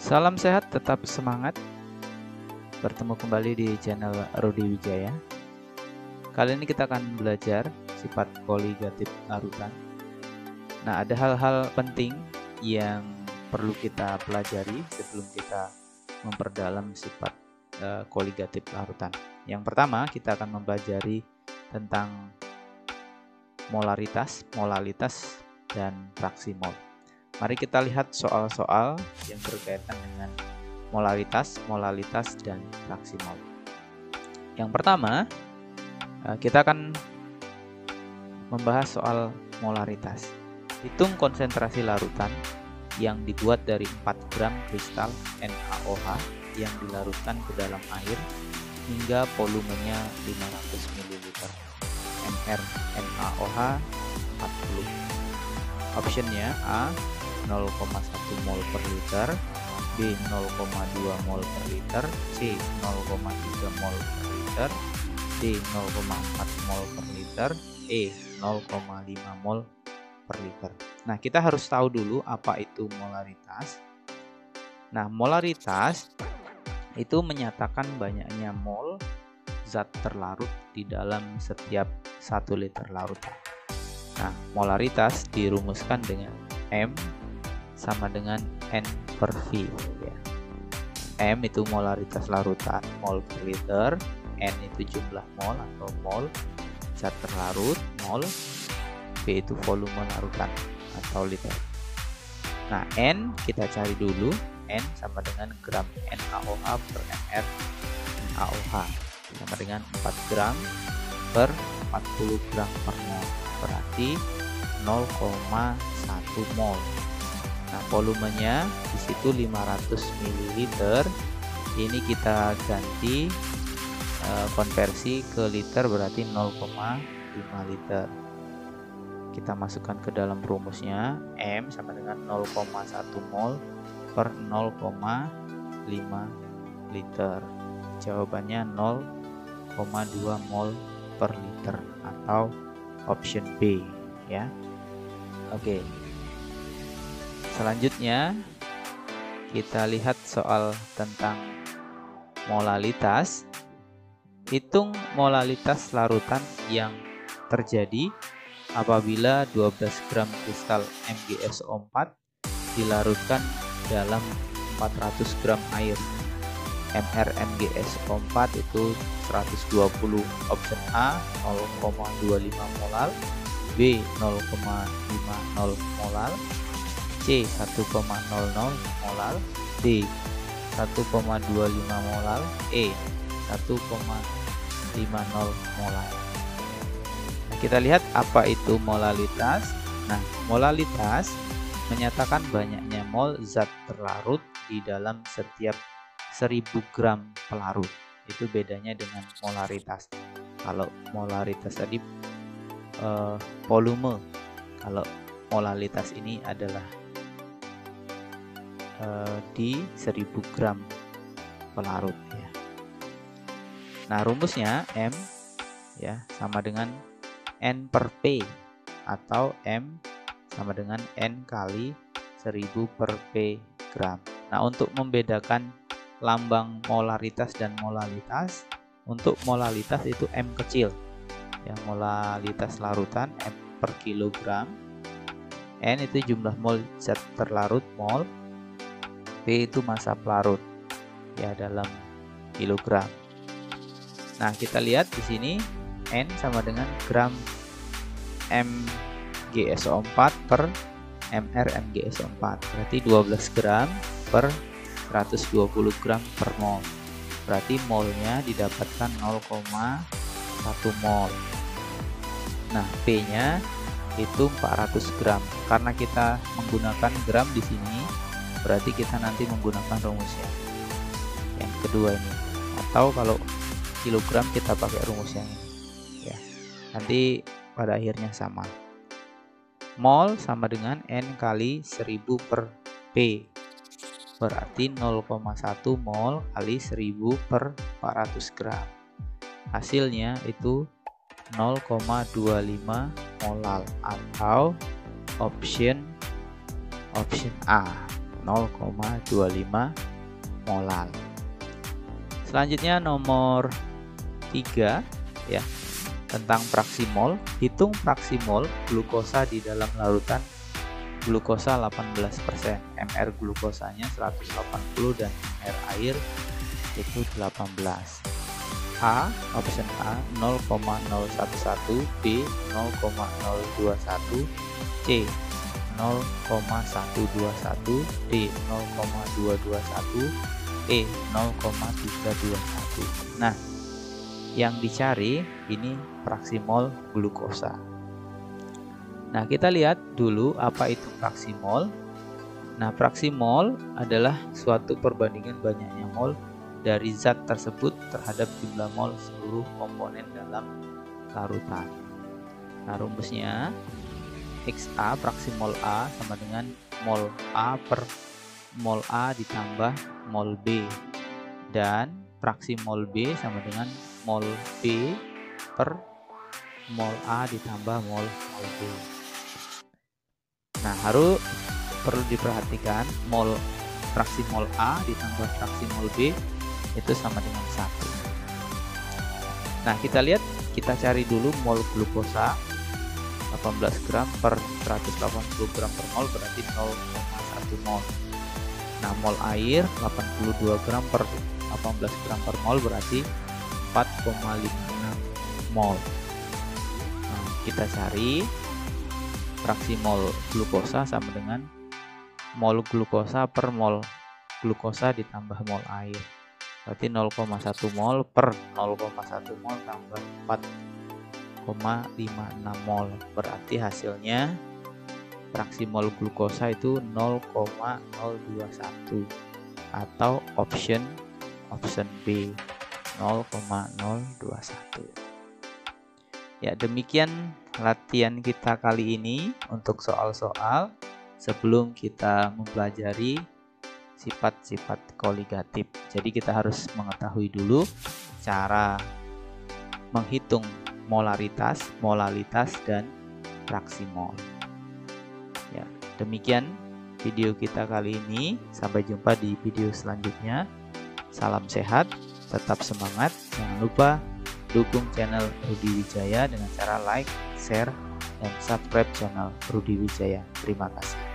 Salam sehat, tetap semangat. Bertemu kembali di channel Rudi Wijaya. Kali ini kita akan belajar sifat koligatif larutan. Nah, ada hal-hal penting yang perlu kita pelajari sebelum kita memperdalam sifat koligatif larutan. Yang pertama, kita akan mempelajari tentang molaritas, molalitas, dan fraksi mol. Mari kita lihat soal-soal yang berkaitan dengan molaritas, molalitas, dan fraksi mol. Yang pertama, kita akan membahas soal molaritas. Hitung konsentrasi larutan yang dibuat dari 4 gram kristal NaOH yang dilarutkan ke dalam air hingga volumenya 500 ml. Mr NaOH 40. Optionnya A 0,1 mol per liter, B 0,2 mol per liter, C 0,3 mol per liter, D 0,4 mol per liter, E 0,5 mol per liter. Nah, kita harus tahu dulu apa itu molaritas. Nah, molaritas itu menyatakan banyaknya mol zat terlarut di dalam setiap 1 liter larutan. Nah, molaritas dirumuskan dengan M sama dengan N per V. Ya. M itu molaritas larutan, mol per liter. N itu jumlah mol atau mol zat terlarut, mol. V itu volume larutan atau liter. Nah, N kita cari dulu. N sama dengan gram NaOH per mR NaOH sama dengan 4 gram per 40 gram per mol. Berarti 0,1 mol. Nah, volumenya di situ 500 ml. Ini kita ganti konversi ke liter, berarti 0,5 liter. Kita masukkan ke dalam rumusnya. M sama dengan 0,1 mol per 0,5 liter. Jawabannya 0,2 mol per liter atau option B, ya. Oke. Selanjutnya kita lihat soal tentang molalitas. Hitung molalitas larutan yang terjadi apabila 12 gram kristal MgSO4 dilarutkan dalam 400 gram air. Mr MgSO4 itu 120. Option A 0,25 molar, B 0,50 molar, C 1,00 molar, D 1,25 molar, E 1,50 molar. Nah, kita lihat apa itu molalitas. Nah, molalitas menyatakan banyaknya mol zat terlarut di dalam setiap 1000 gram pelarut. Itu bedanya dengan molaritas. Kalau molaritas tadi volume, kalau molalitas ini adalah di 1000 gram pelarut, ya. Nah, rumusnya M ya sama dengan N per P atau M sama dengan N kali 1000 per P gram. Nah, untuk membedakan lambang molaritas dan molalitas, untuk molalitas itu M kecil, ya, molalitas larutan M per kilogram, N itu jumlah mol zat terlarut mol, P itu massa pelarut, ya, dalam kilogram. Nah, kita lihat di sini N sama dengan gram MgSO4 per mR MgSO4, berarti 12 gram per 120 gram per mol. Berarti molnya didapatkan 0,1 mol. Nah, P-nya itu 400 gram. Karena kita menggunakan gram di sini, berarti kita nanti menggunakan rumusnya yang kedua ini. Atau kalau kilogram kita pakai rumus yang ini, ya. Nanti pada akhirnya sama. Mol sama dengan N kali 1000 per P. Berarti 0,1 mol kali 1000 per 400 gram. Hasilnya itu 0,25 molar atau option A. 0,25 molar. Selanjutnya nomor 3 ya, tentang fraksi mol. Hitung fraksi mol glukosa di dalam larutan glukosa 18%. Mr glukosanya 180 dan mR air itu 18. A, option A 0,011, B 0,021, C 0,121, D 0,221, E 0,321. Nah, yang dicari ini fraksi mol glukosa. Nah, kita lihat dulu apa itu fraksi mol. Nah, fraksi mol adalah suatu perbandingan banyaknya mol dari zat tersebut terhadap jumlah mol seluruh komponen dalam larutan. Nah, rumusnya XA fraksi mol A sama dengan mol A per mol A ditambah mol B, dan fraksi mol B sama dengan mol B per mol A ditambah mol B. Nah, perlu diperhatikan fraksi mol A ditambah fraksi mol B itu sama dengan 1. Nah, kita cari dulu mol glukosa 18 gram per 180 gram per mol berarti 0,1 mol. Nah, mol air 82 gram per 18 gram per mol berarti 4,56 mol. Nah, kita cari fraksi mol glukosa sama dengan mol glukosa per mol glukosa ditambah mol air. Berarti 0,1 mol per 0,1 mol tambah 4,56 mol. Berarti hasilnya fraksi mol glukosa itu 0,021 atau option B 0,021. Ya, demikian latihan kita kali ini untuk soal-soal sebelum kita mempelajari sifat-sifat koligatif. Jadi kita harus mengetahui dulu cara menghitung molaritas, molalitas, dan fraksi mol. Ya, demikian video kita kali ini. Sampai jumpa di video selanjutnya. Salam sehat, tetap semangat. Jangan lupa dukung channel Rudi Wijaya dengan cara like, share, dan subscribe channel Rudi Wijaya. Terima kasih.